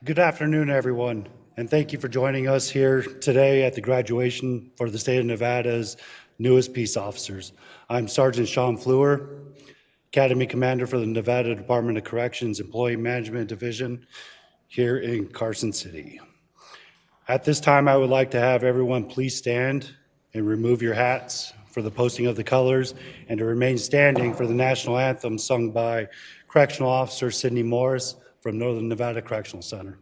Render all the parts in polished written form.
Good afternoon, everyone, and thank you for joining us here today at the graduation for the state of Nevada's newest peace officers. I'm Sergeant Sean Fleur, Academy Commander for the Nevada Department of Corrections Employee Management Division here in Carson City. At this time, I would like to have everyone please stand and remove your hats for the posting of the colors and to remain standing for the national anthem sung by Correctional Officer Sidney Morris from Northern Nevada Correctional Center.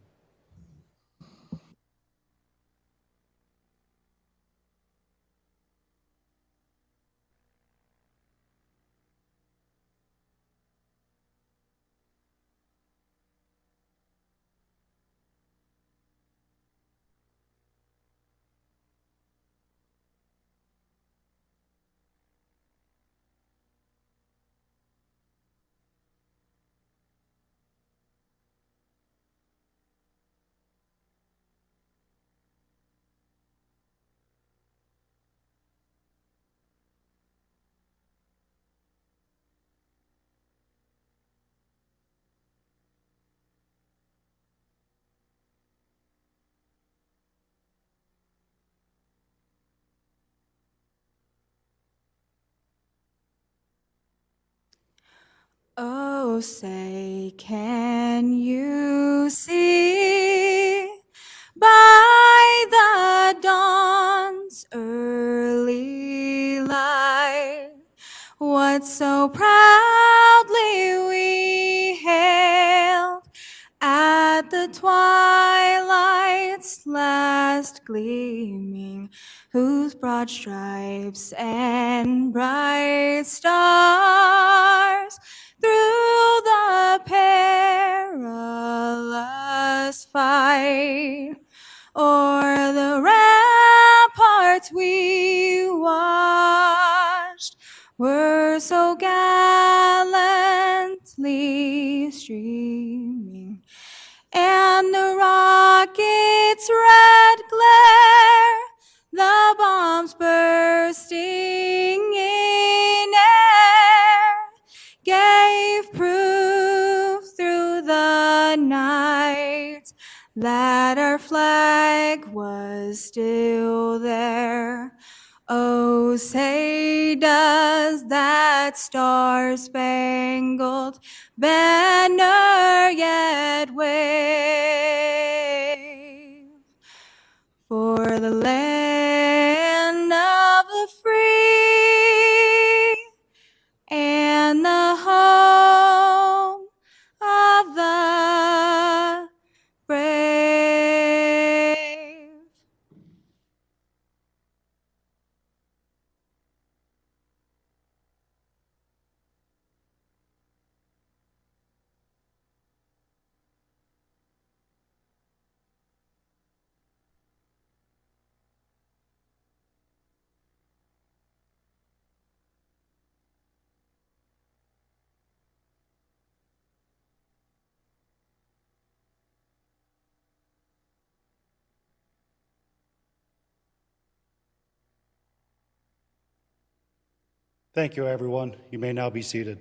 Oh, say, can you see by the dawn's early light what so proudly we hailed at the twilight's last gleaming, whose broad stripes and bright stars through the perilous fight o'er the ramparts we watched were so gallantly streaming, and the rocket's red glare, the bombs bursting in air, gave proof through the night that our flag was still there. Oh, say does that star-spangled banner yet wave for the land of the free and the home of the brave? Thank you, everyone. You may now be seated.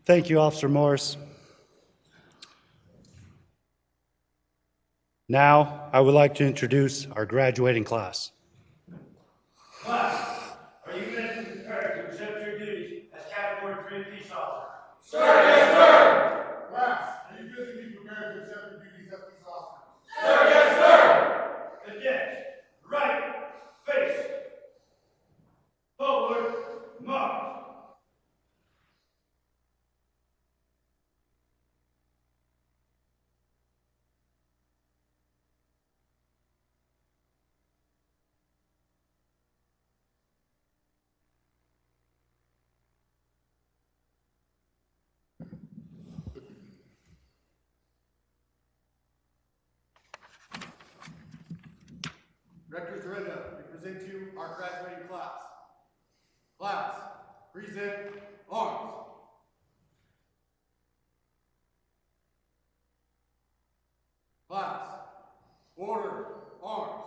Thank you, Officer Morris. Now, I would like to introduce our graduating class. Class, are you mentally prepared to accept your duties as Category 3 Peace Officer? Sir, yes, sir! Class, are you physically prepared to accept your duties as peace officer? Sir, yes, sir! Cadets, right, face, forward, march. Rector Dorinda, we present to you our graduating class. Class, present arms. Class, order arms.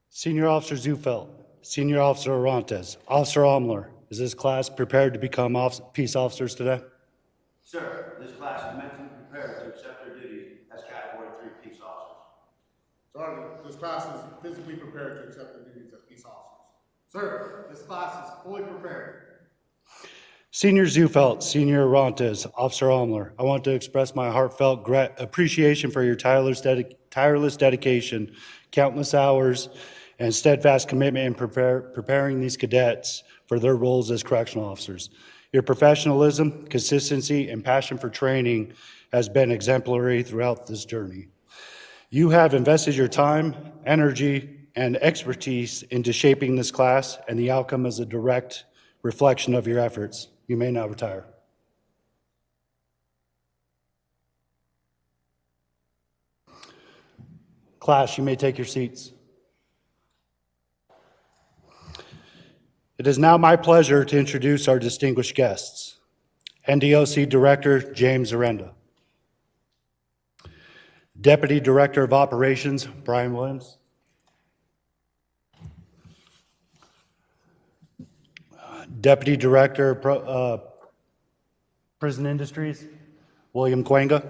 Senior Officer Zufelt, Senior Officer Orantes, Officer Omler, Is this class prepared to become peace officers today? Sir, this class is mentally prepared to accept their duties as Category 3 peace officers. Sergeant, this class is physically prepared to accept the duties as peace officers. Sir, this class is fully prepared. Senior Zufelt, Senior Arantes, Officer Almler, I want to express my heartfelt appreciation for your tireless dedication, countless hours, and steadfast commitment in preparing these cadets for their roles as correctional officers. Your professionalism, consistency, and passion for training has been exemplary throughout this journey. You have invested your time, energy, and expertise into shaping this class, and the outcome is a direct reflection of your efforts. You may now retire. Class, you may take your seats. It is now my pleasure to introduce our distinguished guests. NDOC Director James Arenda. Deputy Director of Operations Brian Williams. Deputy Director of Prison Industries William Cuenga.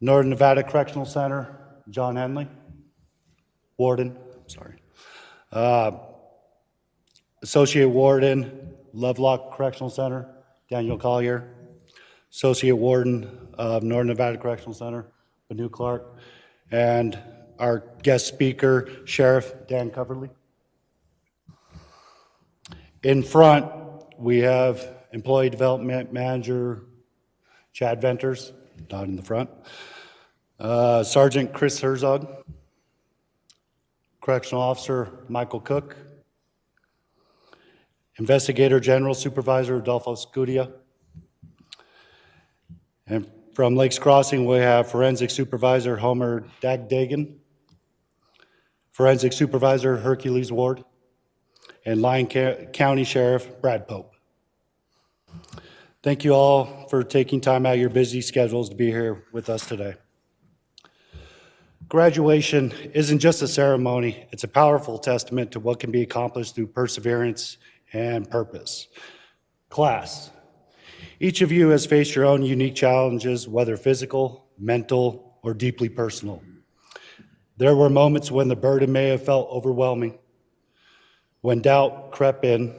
Northern Nevada Correctional Center John Henley. Warden, Associate Warden, Lovelock Correctional Center, Daniel Collier. Associate Warden of Northern Nevada Correctional Center, Banu Clark. And our guest speaker, Sheriff Dan Coverly. In front, we have Employee Development Manager Chad Venters, not in the front. Sergeant Chris Herzog. Correctional Officer Michael Cook. Investigator General Supervisor Adolfo Scudia. And from Lakes Crossing, we have Forensic Supervisor Homer Dagdagan. Forensic Supervisor Hercules Ward. And Lyon County Sheriff Brad Pope. Thank you all for taking time out of your busy schedules to be here with us today. Graduation isn't just a ceremony, it's a powerful testament to what can be accomplished through perseverance and purpose. Class, each of you has faced your own unique challenges, whether physical, mental, or deeply personal. There were moments when the burden may have felt overwhelming, when doubt crept in,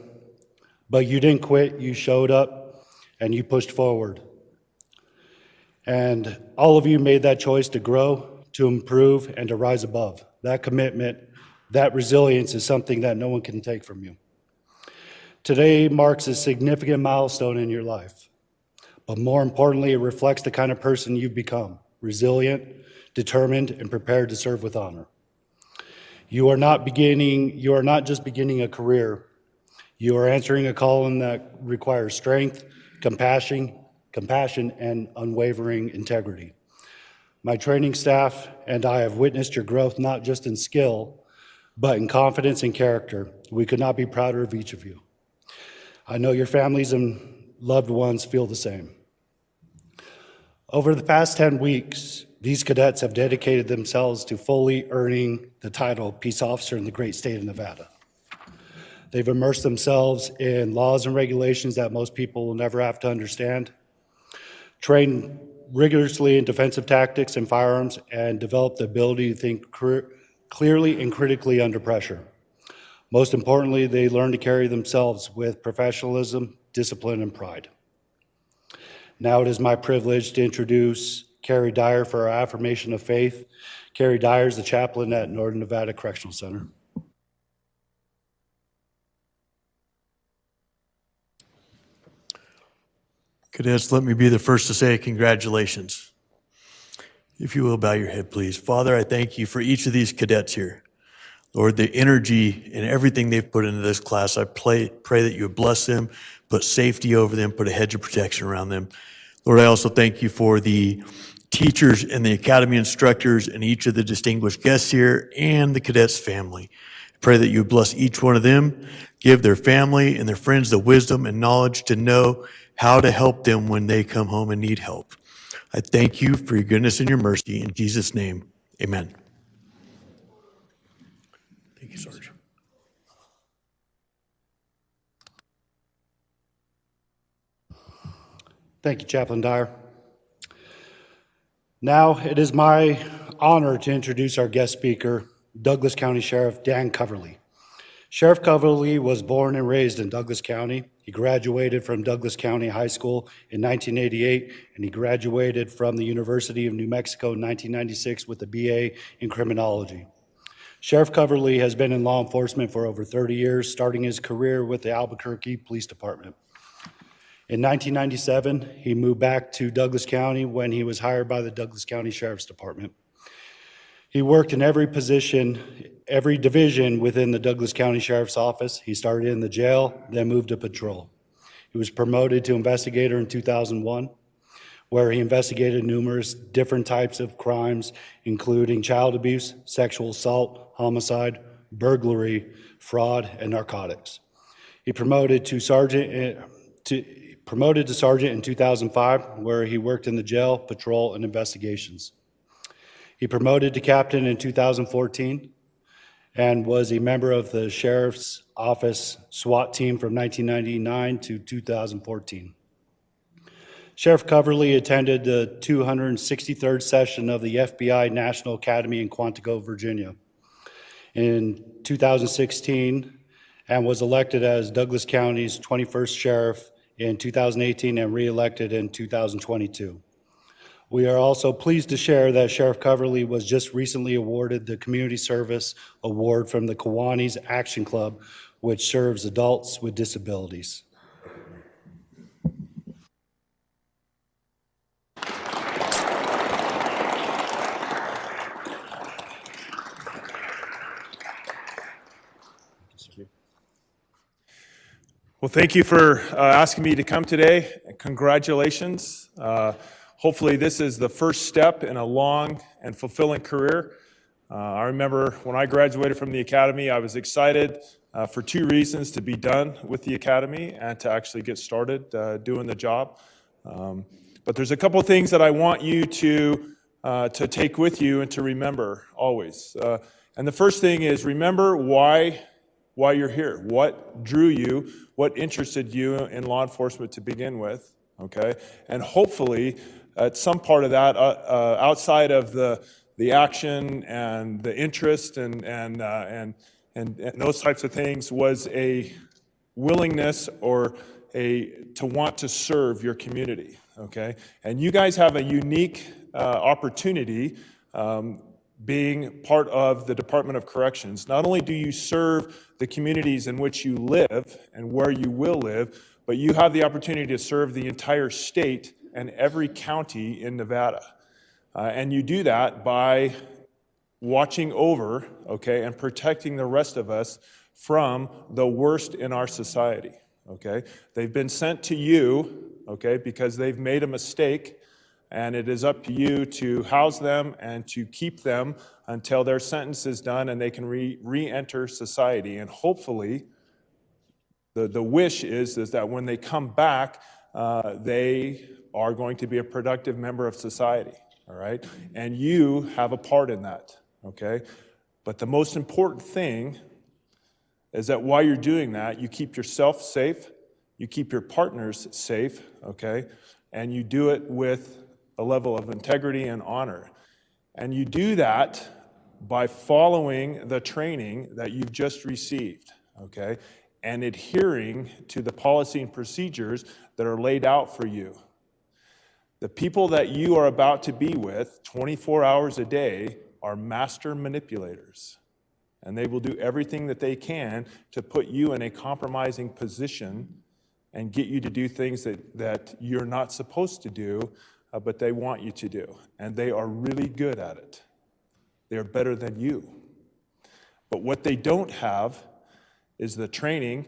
but you didn't quit, you showed up, and you pushed forward. And all of you made that choice to grow, to improve, and to rise above. That commitment, that resilience is something that no one can take from you. Today marks a significant milestone in your life, but more importantly, it reflects the kind of person you've become, resilient, determined, and prepared to serve with honor. You are not just beginning a career, you are answering a calling that requires strength, compassion, and unwavering integrity. My training staff and I have witnessed your growth not just in skill, but in confidence and character. We could not be prouder of each of you. I know your families and loved ones feel the same. Over the past 10 weeks, these cadets have dedicated themselves to fully earning the title of Peace Officer in the great state of Nevada. They've immersed themselves in laws and regulations that most people will never have to understand, trained rigorously in defensive tactics and firearms, and developed the ability to think clearly and critically under pressure. Most importantly, they learn to carry themselves with professionalism, discipline, and pride. Now it is my privilege to introduce Carrie Dyer for our affirmation of faith. Carrie Dyer is the chaplain at Northern Nevada Correctional Center. Cadets, let me be the first to say congratulations. If you will, bow your head, please. Father, I thank you for each of these cadets here. Lord, the energy and everything they've put into this class, I pray that you would bless them, put safety over them, put a hedge of protection around them. Lord, I also thank you for the teachers and the academy instructors and each of the distinguished guests here and the cadets' family. I pray that you would bless each one of them, give their family and their friends the wisdom and knowledge to know how to help them when they come home and need help. I thank you for your goodness and your mercy. In Jesus' name, amen. Thank you, Sergeant. Thank you, Chaplain Dyer. Now it is my honor to introduce our guest speaker, Douglas County Sheriff Dan Coverly. Sheriff Coverly was born and raised in Douglas County. He graduated from Douglas County High School in 1988, and he graduated from the University of New Mexico in 1996 with a BA in criminology. Sheriff Coverly has been in law enforcement for over 30 years, starting his career with the Albuquerque Police Department. In 1997, he moved back to Douglas County when he was hired by the Douglas County Sheriff's Department. He worked in every position, every division within the Douglas County Sheriff's Office. He started in the jail, then moved to patrol. He was promoted to investigator in 2001, where he investigated numerous different types of crimes, including child abuse, sexual assault, homicide, burglary, fraud, and narcotics. He promoted to sergeant in 2005, where he worked in the jail, patrol, and investigations. He promoted to captain in 2014 and was a member of the Sheriff's Office SWAT team from 1999 to 2014. Sheriff Coverly attended the 263rd session of the FBI National Academy in Quantico, Virginia in 2016 and was elected as Douglas County's 21st sheriff in 2018 and re-elected in 2022. We are also pleased to share that Sheriff Coverly was just recently awarded the Community Service Award from the Kiwanis Action Club, which serves adults with disabilities. Well, thank you for asking me to come today. Congratulations. Hopefully this is the first step in a long and fulfilling career. I remember when I graduated from the academy, I was excited for two reasons: to be done with the academy and to actually get started doing the job. But there's a couple things that I want you to take with you and to remember always. And the first thing is, remember why you're here. What drew you? What interested you in law enforcement to begin with? Okay, and hopefully, at some part of that, outside of the action and the interest and those types of things, was a willingness or to want to serve your community. Okay, and you guys have a unique opportunity. Being part of the Department of Corrections, not only do you serve the communities in which you live and where you will live, but you have the opportunity to serve the entire state and every county in Nevada. And you do that by watching over, okay, and protecting the rest of us from the worst in our society, okay? They've been sent to you, okay, because they've made a mistake, and it is up to you to house them and to keep them until their sentence is done and they can re-enter society. And hopefully, the wish is that when they come back, they are going to be a productive member of society, all right? And you have a part in that, okay? But the most important thing is that while you're doing that, you keep yourself safe, you keep your partners safe, okay? And you do it with a level of integrity and honor. And you do that by following the training that you've just received, okay? And adhering to the policy and procedures that are laid out for you. The people that you are about to be with 24 hours a day are master manipulators. And they will do everything that they can to put you in a compromising position and get you to do things that you're not supposed to do, but they want you to do. And they are really good at it. They are better than you. But what they don't have is the training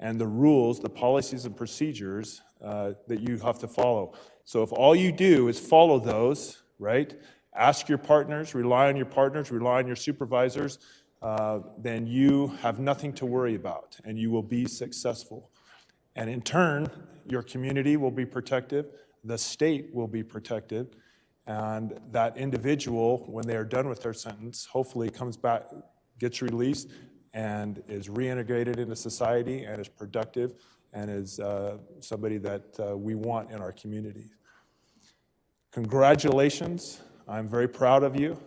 and the rules, the policies and procedures that you have to follow. So if all you do is follow those, right? Ask your partners, rely on your supervisors, then you have nothing to worry about and you will be successful. And in turn, your community will be protected, the state will be protected, and that individual, when they are done with their sentence, hopefully comes back, gets released, and is reintegrated into society and is productive and is somebody that we want in our community. Congratulations. I'm very proud of you.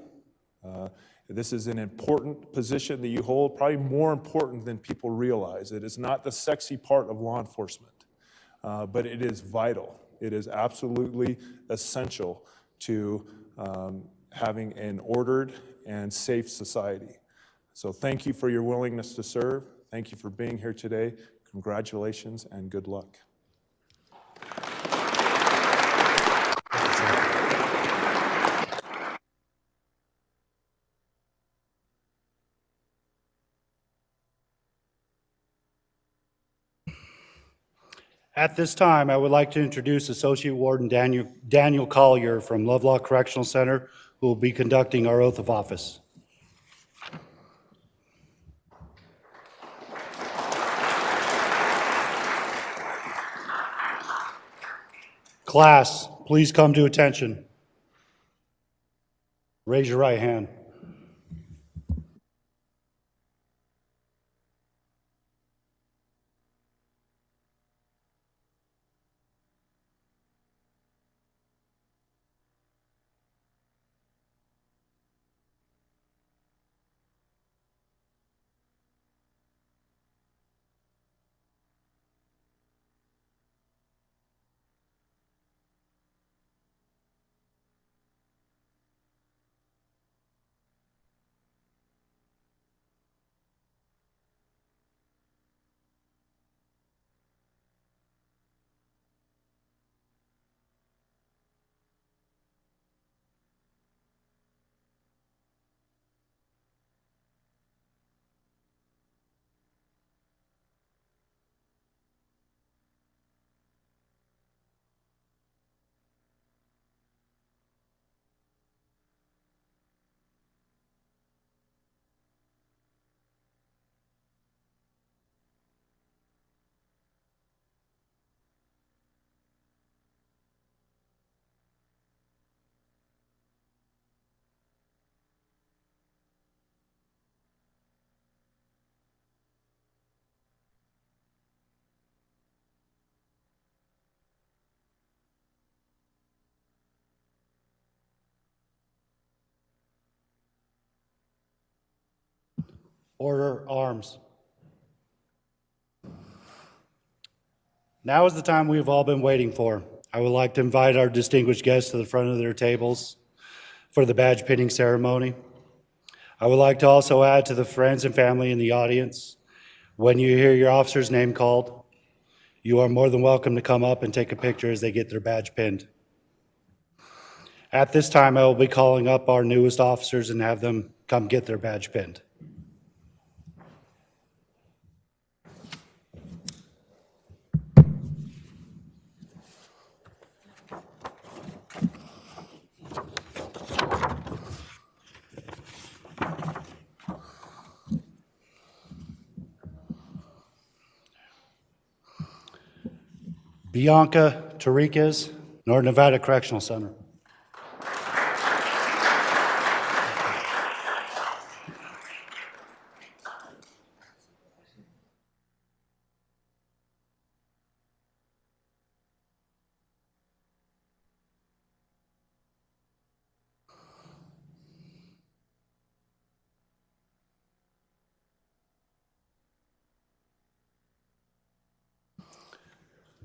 This is an important position that you hold, probably more important than people realize. It is not the sexy part of law enforcement, but it is vital. It is absolutely essential to having an ordered and safe society. So thank you for your willingness to serve. Thank you for being here today. Congratulations and good luck. At this time, I would like to introduce Associate Warden Daniel Collier from Lovelock Correctional Center, who will be conducting our oath of office. Class, please come to attention. Raise your right hand. Order arms. Now is the time we've all been waiting for. I would like to invite our distinguished guests to the front of their tables for the badge pinning ceremony. I would like to also add to the friends and family in the audience, when you hear your officer's name called, you are more than welcome to come up and take a picture as they get their badge pinned. At this time, I will be calling up our newest officers and have them come get their badge pinned. Bianca Tariquez, North Nevada Correctional Center.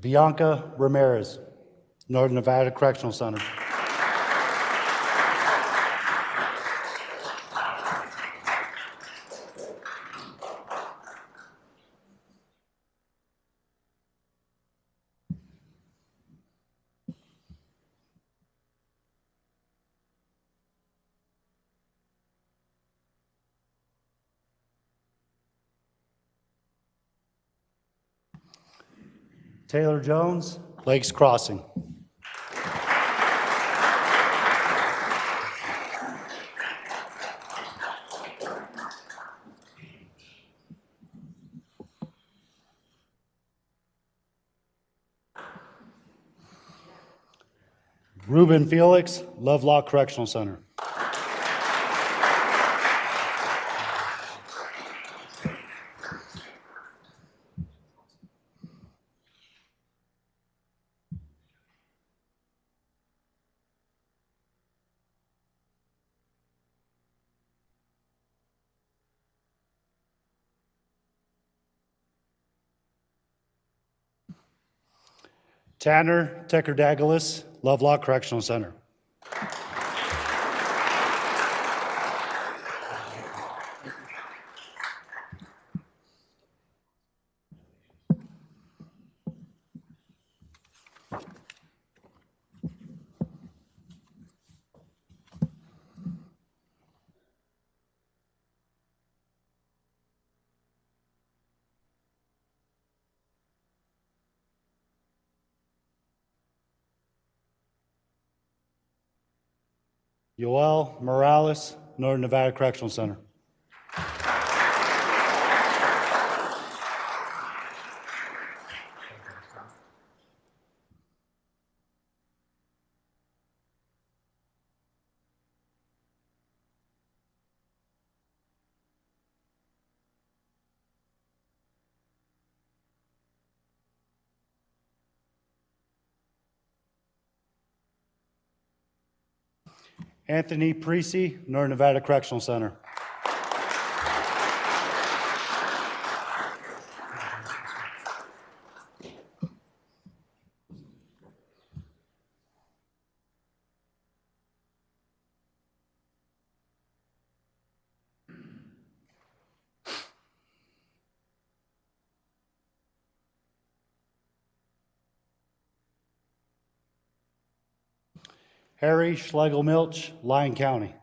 Bianca Ramirez, Northern Nevada Correctional Center. Taylor Jones, Lakes Crossing. Ruben Felix, Lovelock Correctional Center. Tanner Tekerdagalis, Lovelock Correctional Center. Yoel Morales, Northern Nevada Correctional Center. Anthony Parisi, Northern Nevada Correctional Center. Harry Schlegel Milch, Lyon County.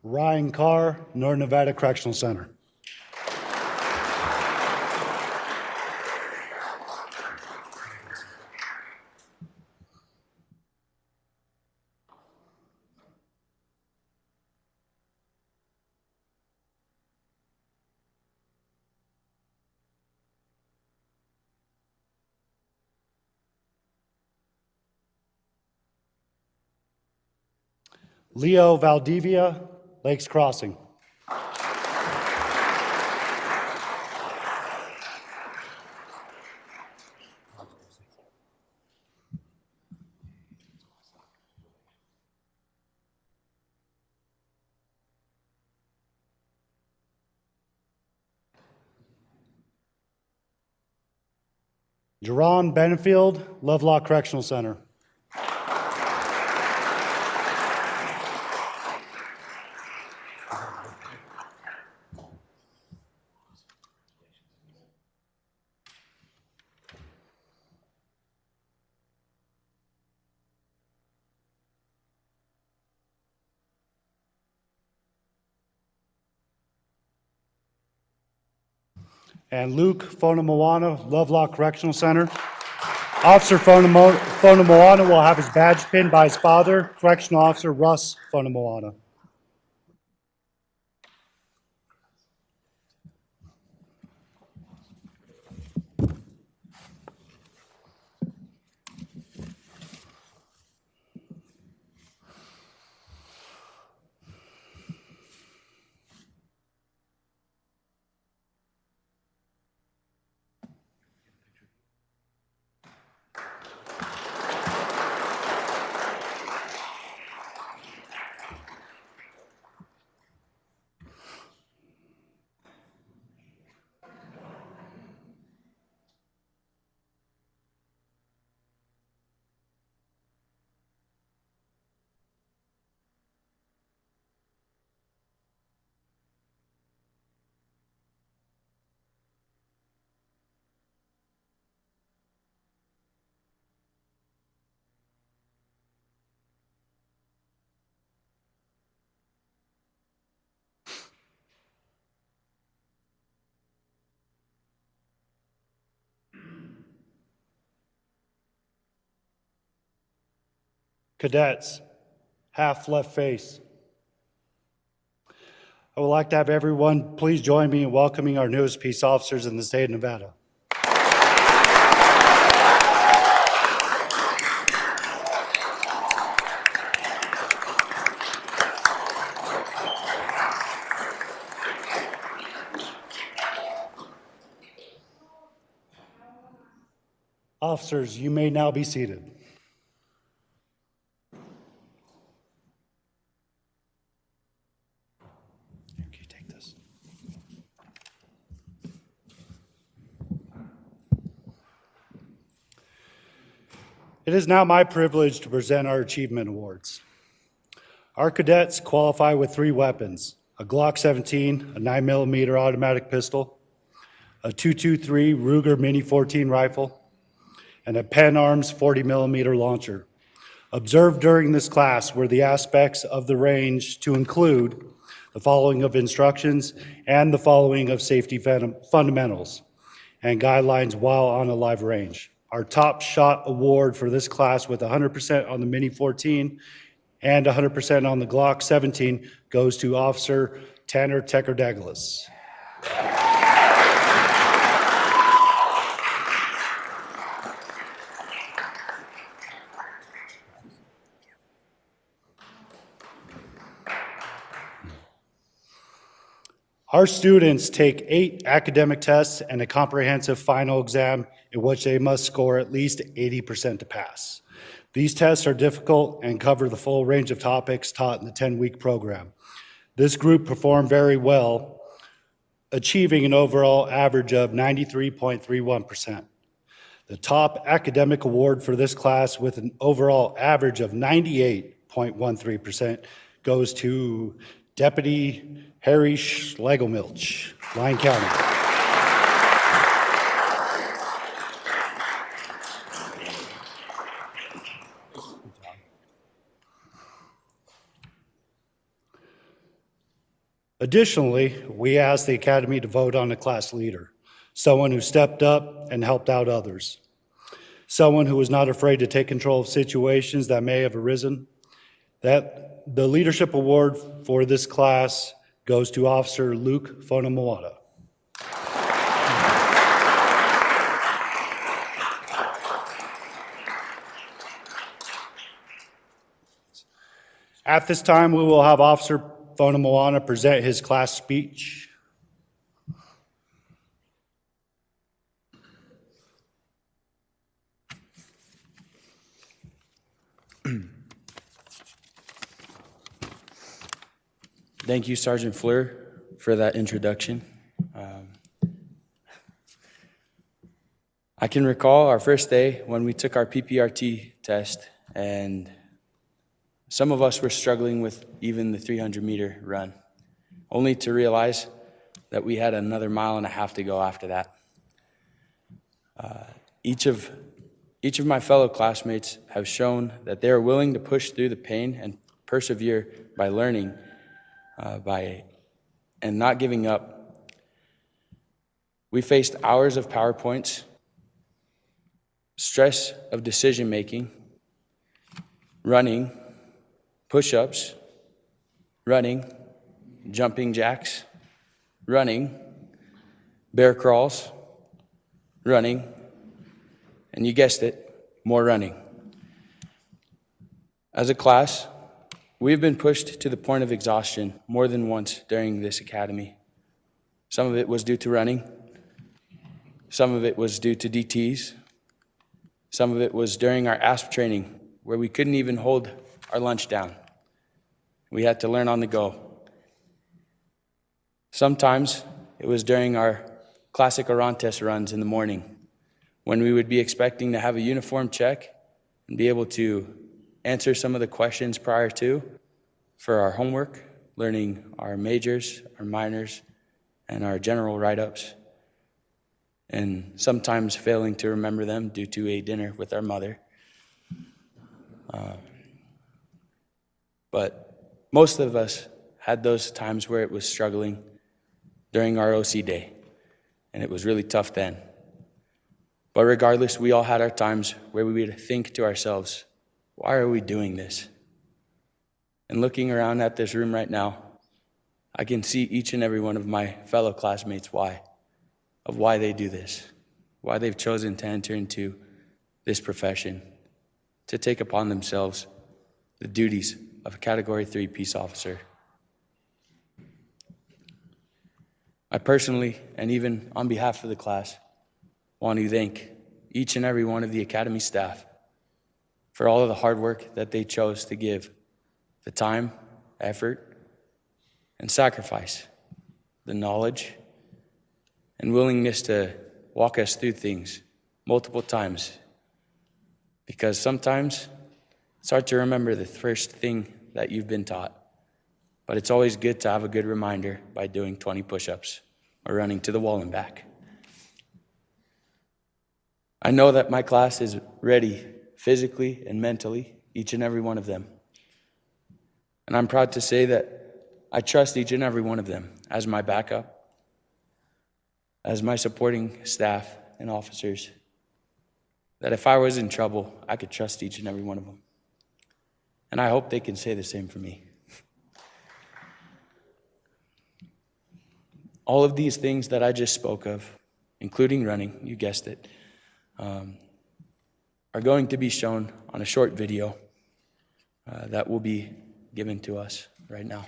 Ryan Carr, Northern Nevada Correctional Center. Leo Valdivia, Lakes Crossing. Jerron Benefield, Lovelock Correctional Center. And Luke Fonamoana, Lovelock Correctional Center. Officer Fonamoana will have his badge pinned by his father, Correctional Officer Russ Fonamoana. Cadets, half left face. I would like to have everyone please join me in welcoming our newest peace officers in the state of Nevada. Officers, you may now be seated. Here, can you take this? It is now my privilege to present our achievement awards. Our cadets qualify with 3 weapons: a Glock 17, a 9mm automatic pistol, a 223 Ruger Mini 14 rifle, and a Penn Arms 40mm launcher. Observed during this class were the aspects of the range to include the following of instructions and the following of safety fundamentals and guidelines while on a live range. Our top shot award for this class with 100% on the Mini 14 and 100% on the Glock 17 goes to Officer Tanner Tecker-Douglas. Our students take 8 academic tests and a comprehensive final exam in which they must score at least 80% to pass. These tests are difficult and cover the full range of topics taught in the 10-week program. This group performed very well, achieving an overall average of 93.31%. The top academic award for this class with an overall average of 98.13% goes to Deputy Harry Schlegelmilch, Lyon County. Additionally, we asked the Academy to vote on a class leader, someone who stepped up and helped out others, someone who was not afraid to take control of situations that may have arisen. That the leadership award for this class goes to Officer Luke Fonamoana. At this time, we will have Officer Fonamoana present his class speech. Thank you, Sergeant Fleur, for that introduction. I can recall our first day when we took our PPRT test, and some of us were struggling with even the 300-meter run, only to realize that we had another 1.5 miles to go after that. Each of my fellow classmates have shown that they are willing to push through the pain and persevere by learning, and not giving up. We faced hours of PowerPoints, stress of decision-making, running, push-ups, running, jumping jacks, running, bear crawls, running, and you guessed it, more running. As a class, we've been pushed to the point of exhaustion more than once during this academy. Some of it was due to running. Some of it was due to DTs. Some of it was during our ASP training, where we couldn't even hold our lunch down. We had to learn on the go. Sometimes it was during our classic Orontes runs in the morning, when we would be expecting to have a uniform check and be able to answer some of the questions prior to for our homework, learning our majors, our minors, and our general write-ups, and sometimes failing to remember them due to a dinner with our mother. But most of us had those times where it was struggling during our OC day, and it was really tough then. But regardless, we all had our times where we would think to ourselves, why are we doing this? And looking around at this room right now, I can see each and every one of my fellow classmates why they do this, why they've chosen to enter into this profession, to take upon themselves the duties of a Category 3 peace officer. I personally, and even on behalf of the class, want to thank each and every one of the Academy staff for all of the hard work that they chose to give, the time, effort, and sacrifice, the knowledge, and willingness to walk us through things multiple times. Because sometimes it's hard to remember the first thing that you've been taught, but it's always good to have a good reminder by doing 20 push-ups or running to the wall and back. I know that my class is ready physically and mentally, each and every one of them. And I'm proud to say that I trust each and every one of them as my backup, as my supporting staff and officers, that if I was in trouble, I could trust each and every one of them. And I hope they can say the same for me. All of these things that I just spoke of, including running, you guessed it, are going to be shown on a short video that will be given to us right now.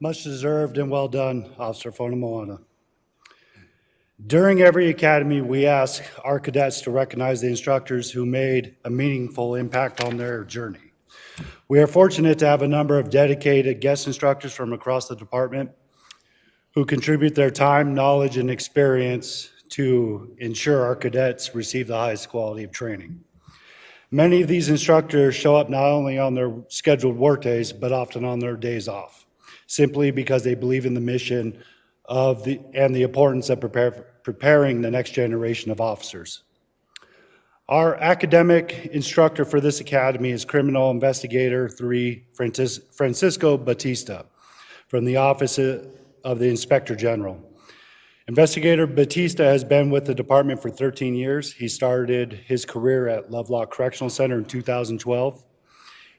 Much deserved and well done, Officer Fonamoana. During every academy, we ask our cadets to recognize the instructors who made a meaningful impact on their journey. We are fortunate to have a number of dedicated guest instructors from across the department who contribute their time, knowledge, and experience to ensure our cadets receive the highest quality of training. Many of these instructors show up not only on their scheduled work days, but often on their days off, simply because they believe in the mission and the importance of preparing the next generation of officers. Our academic instructor for this academy is Criminal Investigator 3 Francisco Batista from the Office of the Inspector General. Investigator Batista has been with the department for 13 years. He started his career at Lovelock Correctional Center in 2012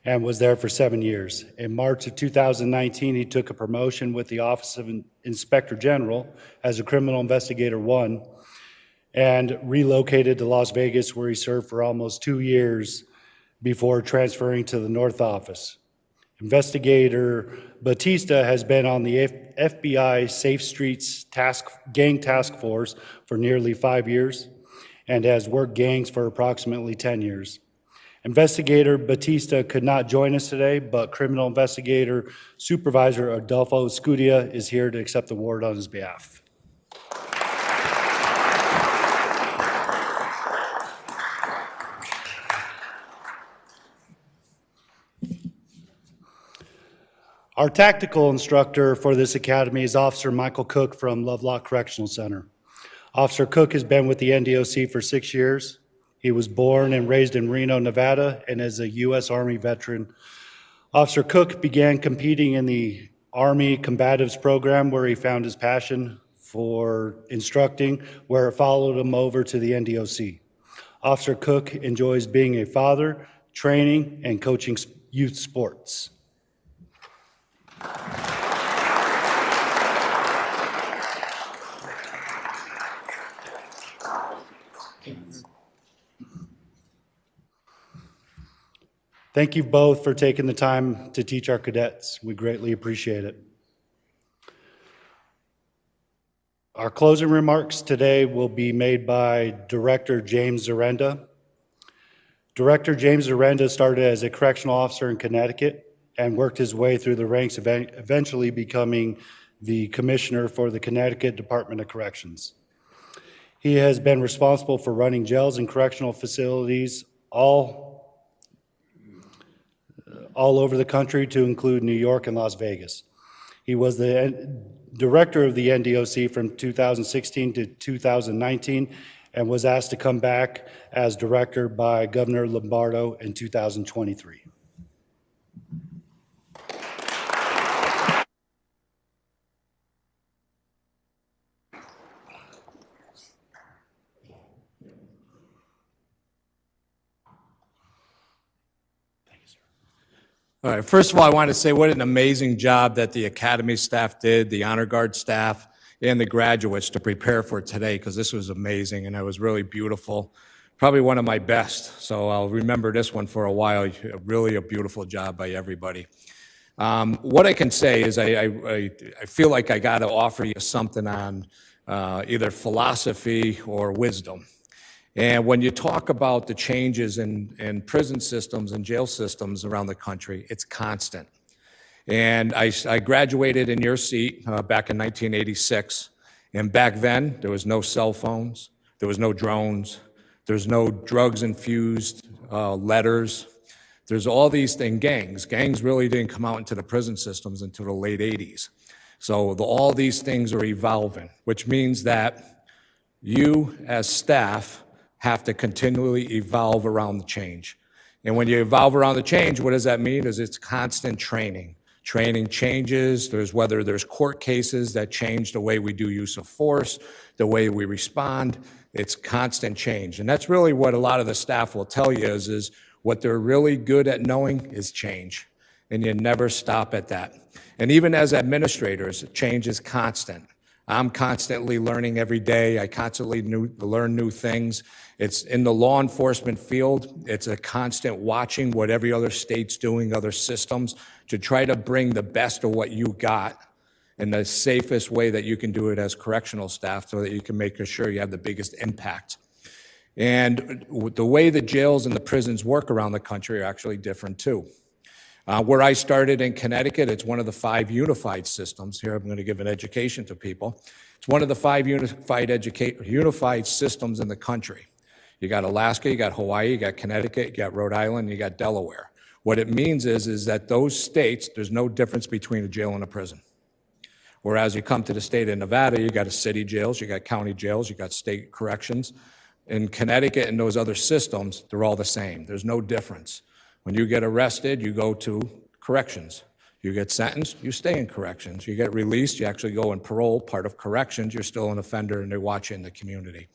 and was there for 7 years. In March of 2019, he took a promotion with the Office of Inspector General as a Criminal Investigator 1 and relocated to Las Vegas, where he served for almost 2 years before transferring to the North Office. Investigator Batista has been on the FBI Safe Streets Gang Task Force for nearly 5 years and has worked gangs for approximately 10 years. Investigator Batista could not join us today, but Criminal Investigator Supervisor Adolfo Scudia is here to accept the award on his behalf. Our tactical instructor for this academy is Officer Michael Cook from Lovelock Correctional Center. Officer Cook has been with the NDOC for 6 years. He was born and raised in Reno, Nevada, and is a U.S. Army veteran. Officer Cook began competing in the Army Combatives program, where he found his passion for instructing, where it followed him over to the NDOC. Officer Cook enjoys being a father, training, and coaching youth sports. Thank you both for taking the time to teach our cadets. We greatly appreciate it. Our closing remarks today will be made by Director James Zarenda. Director James Zarenda started as a correctional officer in Connecticut and worked his way through the ranks, eventually becoming the commissioner for the Connecticut Department of Corrections. He has been responsible for running jails and correctional facilities all over the country, to include New York and Las Vegas. He was the director of the NDOC from 2016 to 2019 and was asked to come back as director by Governor Lombardo in 2023. All right, first of all, I want to say what an amazing job that the Academy staff did, the Honor Guard staff, and the graduates to prepare for today, because this was amazing and it was really beautiful. Probably one of my best, so I'll remember this one for a while. Really a beautiful job by everybody. What I can say is I feel like I got to offer you something on either philosophy or wisdom. And when you talk about the changes in prison systems and jail systems around the country, it's constant. And I graduated in your seat back in 1986. And back then, there was no cell phones, there was no drones, there's no drugs-infused letters. There's all these things, gangs. Gangs really didn't come out into the prison systems until the late 80s. So all these things are evolving, which means that you as staff have to continually evolve around the change. And when you evolve around the change, what does that mean? Is it's constant training. Training changes. Whether there's court cases that change the way we do use of force, the way we respond. It's constant change. And that's really what a lot of the staff will tell you is what they're really good at knowing is change. And you never stop at that. And even as administrators, change is constant. I'm constantly learning every day. I constantly learn new things. It's in the law enforcement field. It's a constant watching what every other state's doing, other systems, to try to bring the best of what you got in the safest way that you can do it as correctional staff so that you can make sure you have the biggest impact. And the way the jails and the prisons work around the country are actually different too. Where I started in Connecticut, it's one of the 5 unified systems. Here I'm going to give an education to people. It's one of the 5 unified systems in the country. You got Alaska, you got Hawaii, you got Connecticut, you got Rhode Island, you got Delaware. What it means is that those states, there's no difference between a jail and a prison. Whereas you come to the state of Nevada, you got city jails, you got county jails, you got state corrections. In Connecticut and those other systems, they're all the same. There's no difference. When you get arrested, you go to corrections. You get sentenced, you stay in corrections. You get released, you actually go in parole, part of corrections, you're still an offender and they watch you in the community.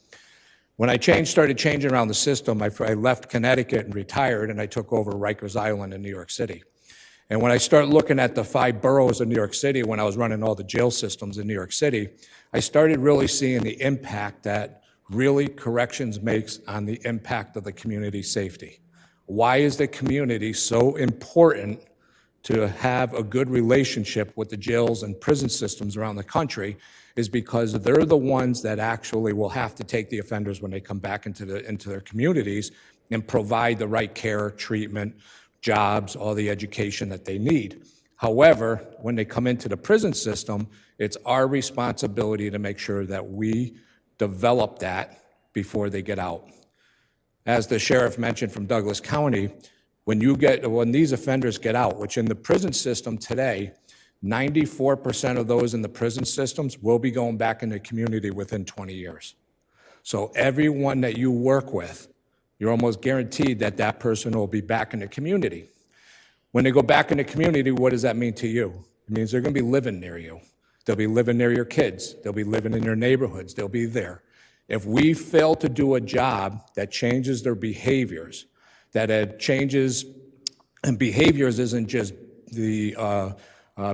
When I started changing around the system, I left Connecticut and retired, and I took over Rikers Island in New York City. And when I started looking at the 5 boroughs of New York City, when I was running all the jail systems in New York City, I started really seeing the impact that really corrections makes on the impact of the community safety. Why is the community so important to have a good relationship with the jails and prison systems around the country? Is because they're the ones that actually will have to take the offenders when they come back into their communities and provide the right care, treatment, jobs, all the education that they need. However, when they come into the prison system, it's our responsibility to make sure that we develop that before they get out. As the sheriff mentioned from Douglas County, when these offenders get out, which in the prison system today, 94% of those in the prison systems will be going back in the community within 20 years. So everyone that you work with, you're almost guaranteed that that person will be back in the community. When they go back in the community, what does that mean to you? It means they're going to be living near you. They'll be living near your kids. They'll be living in your neighborhoods. They'll be there. If we fail to do a job that changes their behaviors, that it changes, and behaviors isn't just the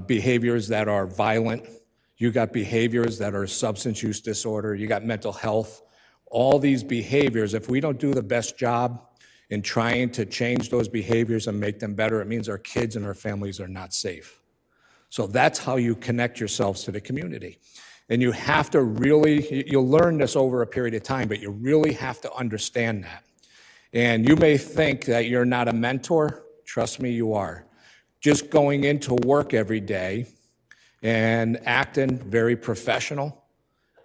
behaviors that are violent. You got behaviors that are substance use disorder. You got mental health. All these behaviors, if we don't do the best job in trying to change those behaviors and make them better, it means our kids and our families are not safe. So that's how you connect yourselves to the community. And you have to really, you'll learn this over a period of time, but you really have to understand that. And you may think that you're not a mentor. Trust me, you are. Just going into work every day and acting very professional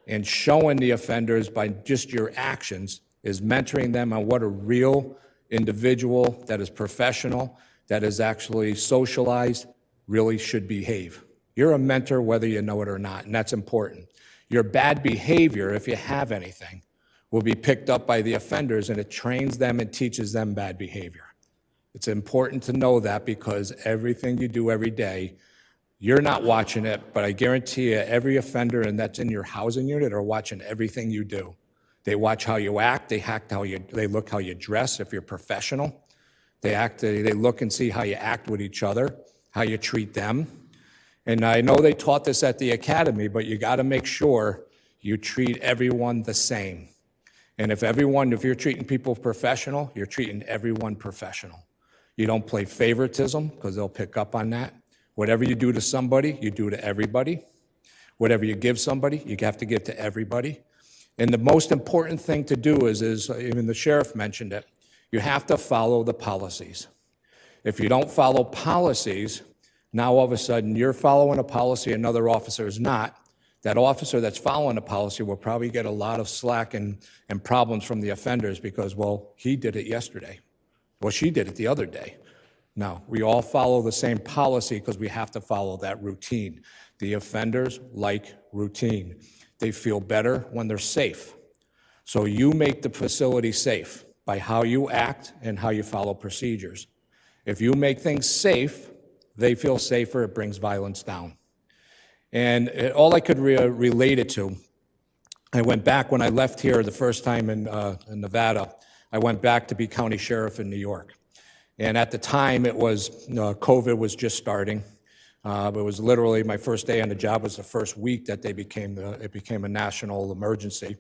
and showing the offenders by just your actions is mentoring them on what a real individual that is professional, that is actually socialized, really should behave. You're a mentor whether you know it or not, and that's important. Your bad behavior, if you have anything, will be picked up by the offenders, and it trains them and teaches them bad behavior. It's important to know that because everything you do every day, you're not watching it, but I guarantee you every offender and that's in your housing unit are watching everything you do. They watch how you act, they look how you dress if you're professional. They look and see how you act with each other, how you treat them. And I know they taught this at the academy, but you got to make sure you treat everyone the same. And if you're treating people professional, you're treating everyone professional. You don't play favoritism because they'll pick up on that. Whatever you do to somebody, you do to everybody. Whatever you give somebody, you have to give to everybody. And the most important thing to do is even the sheriff mentioned it, you have to follow the policies. If you don't follow policies, now all of a sudden you're following a policy, another officer is not. That officer that's following the policy will probably get a lot of slack and problems from the offenders because, well, he did it yesterday. Well, she did it the other day. No, we all follow the same policy because we have to follow that routine. The offenders like routine. They feel better when they're safe. So you make the facility safe by how you act and how you follow procedures. If you make things safe, they feel safer, it brings violence down. And all I could relate it to, I went back when I left here the first time in Nevada, I went back to be county sheriff in New York. And at the time, it was, COVID was just starting. It was literally my first day on the job was the first week that it became a national emergency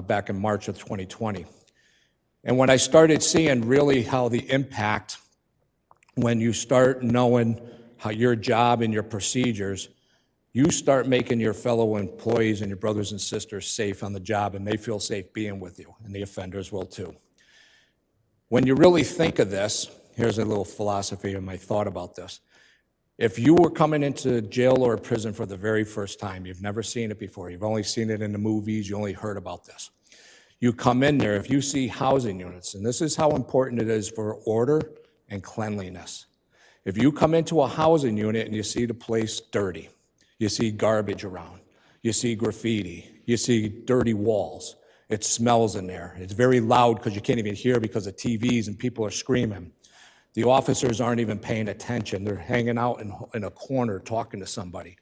back in March of 2020. And when I started seeing really how the impact, when you start knowing how your job and your procedures, you start making your fellow employees and your brothers and sisters safe on the job, and they feel safe being with you, and the offenders will too. When you really think of this, here's a little philosophy of my thought about this. If you were coming into jail or prison for the very first time, you've never seen it before, you've only seen it in the movies, you only heard about this. You come in there, if you see housing units, and this is how important it is for order and cleanliness. If you come into a housing unit and you see the place dirty, you see garbage around, you see graffiti, you see dirty walls, it smells in there, it's very loud because you can't even hear because of TVs and people are screaming. The officers aren't even paying attention. They're hanging out in a corner talking to somebody.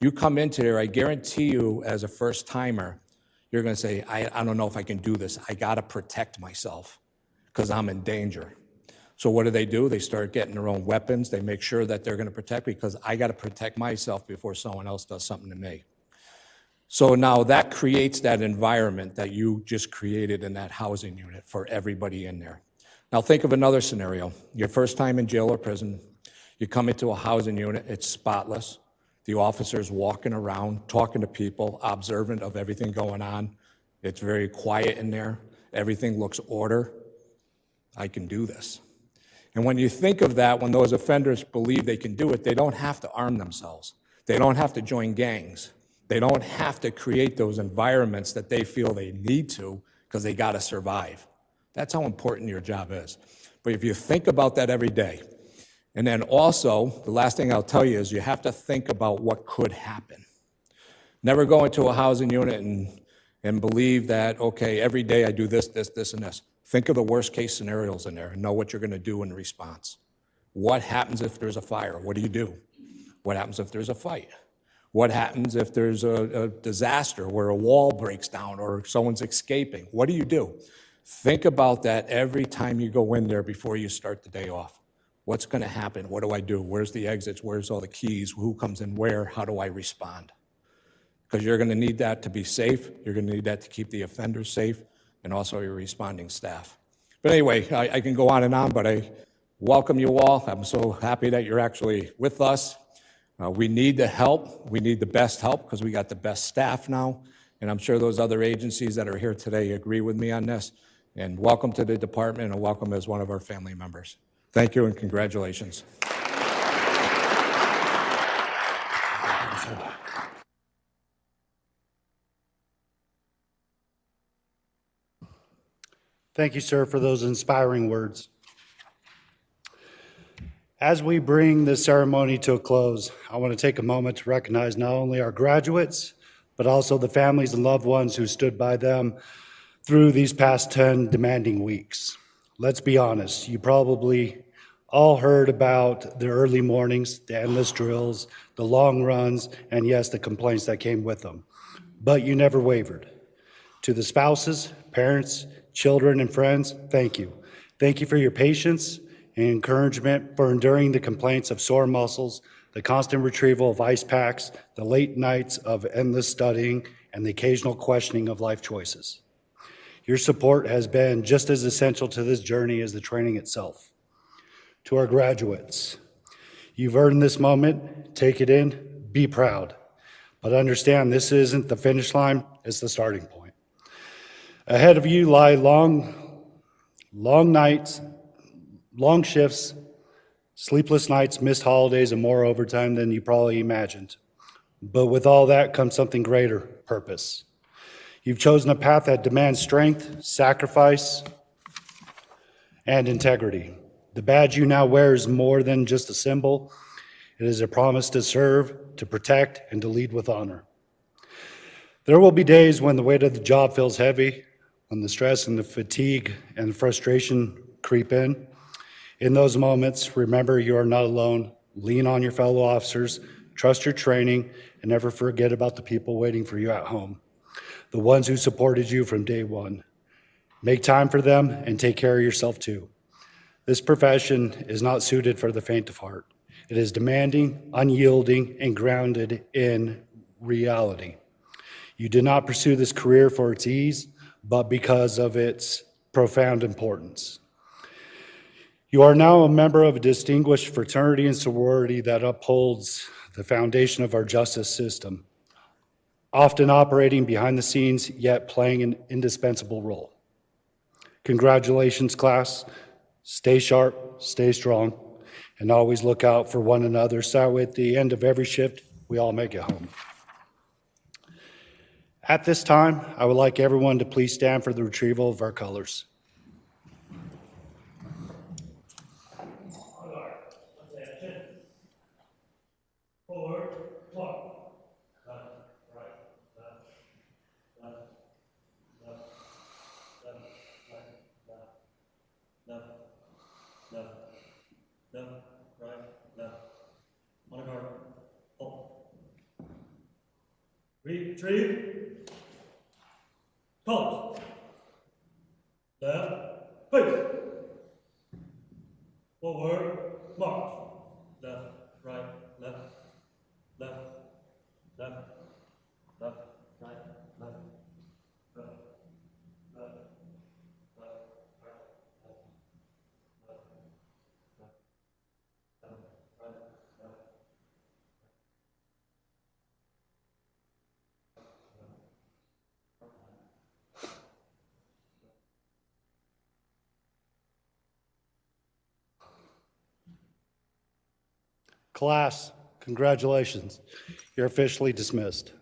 You come into there, I guarantee you, as a first-timer, you're going to say, I don't know if I can do this. I got to protect myself because I'm in danger. So what do? They start getting their own weapons. They make sure that they're going to protect me because I got to protect myself before someone else does something to me. So now that creates that environment that you just created in that housing unit for everybody in there. Now think of another scenario. Your first time in jail or prison, you come into a housing unit, it's spotless. The officer's walking around, talking to people, observant of everything going on. It's very quiet in there. Everything looks order. I can do this. And when you think of that, when those offenders believe they can do it, they don't have to arm themselves. They don't have to join gangs. They don't have to create those environments that they feel they need to because they got to survive. That's how important your job is. But if you think about that every day, and then also, the last thing I'll tell you is you have to think about what could happen. Never go into a housing unit and believe that, okay, every day I do this, and this. Think of the worst case scenarios in there and know what you're going to do in response. What happens if there's a fire? What do? What happens if there's a fight? What happens if there's a disaster where a wall breaks down or someone's escaping? What do? Think about that every time you go in there before you start the day off. What's going to happen? What do I do? Where's the exits? Where's all the keys? Who comes in where? How do I respond? Because you're going to need that to be safe. You're going to need that to keep the offenders safe and also your responding staff. But anyway, I can go on, but I welcome you all. I'm so happy that you're actually with us. We need the help. We need the best help because we got the best staff now. And I'm sure those other agencies that are here today agree with me on this. And welcome to the department and welcome as one of our family members. Thank you and congratulations. Thank you, sir, for those inspiring words. As we bring this ceremony to a close, I want to take a moment to recognize not only our graduates, but also the families and loved ones who stood by them through these past 10 demanding weeks. Let's be honest, you probably all heard about the early mornings, the endless drills, the long runs, and yes, the complaints that came with them. But you never wavered. To the spouses, parents, children, and friends, thank you. Thank you for your patience and encouragement, for enduring the complaints of sore muscles, the constant retrieval of ice packs, the late nights of endless studying, and the occasional questioning of life choices. Your support has been just as essential to this journey as the training itself. To our graduates, you've earned this moment. Take it in, be proud. But understand this isn't the finish line, it's the starting point. Ahead of you lie long nights, long shifts, sleepless nights, missed holidays, and more overtime than you probably imagined. But with all that comes something greater, purpose. You've chosen a path that demands strength, sacrifice, and integrity. The badge you now wear is more than just a symbol. It is a promise to serve, to protect, and to lead with honor. There will be days when the weight of the job feels heavy, when the stress and the fatigue and the frustration creep in. In those moments, remember you are not alone. Lean on your fellow officers, trust your training, and never forget about the people waiting for you at home, the ones who supported you from day one. Make time for them and take care of yourself too. This profession is not suited for the faint of heart. It is demanding, unyielding, and grounded in reality. You did not pursue this career for its ease, but because of its profound importance. You are now a member of a distinguished fraternity and sorority that upholds the foundation of our justice system, often operating behind the scenes, yet playing an indispensable role. Congratulations, class. Stay sharp, stay strong, and always look out for one another so at the end of every shift, we all make it home. At this time, I would like everyone to please stand for the retrieval of our colors. Forward, walk. Left, right, left, left, left, left, right, left, left, left, Retrieve. Colors. Left. Face. Forward. March. Left. Right. Left. Left. Left. Left. Right. Left. Left. Left. Left. Right. Left. Left. Left. Left. Right. Left. Class, congratulations. You're officially dismissed.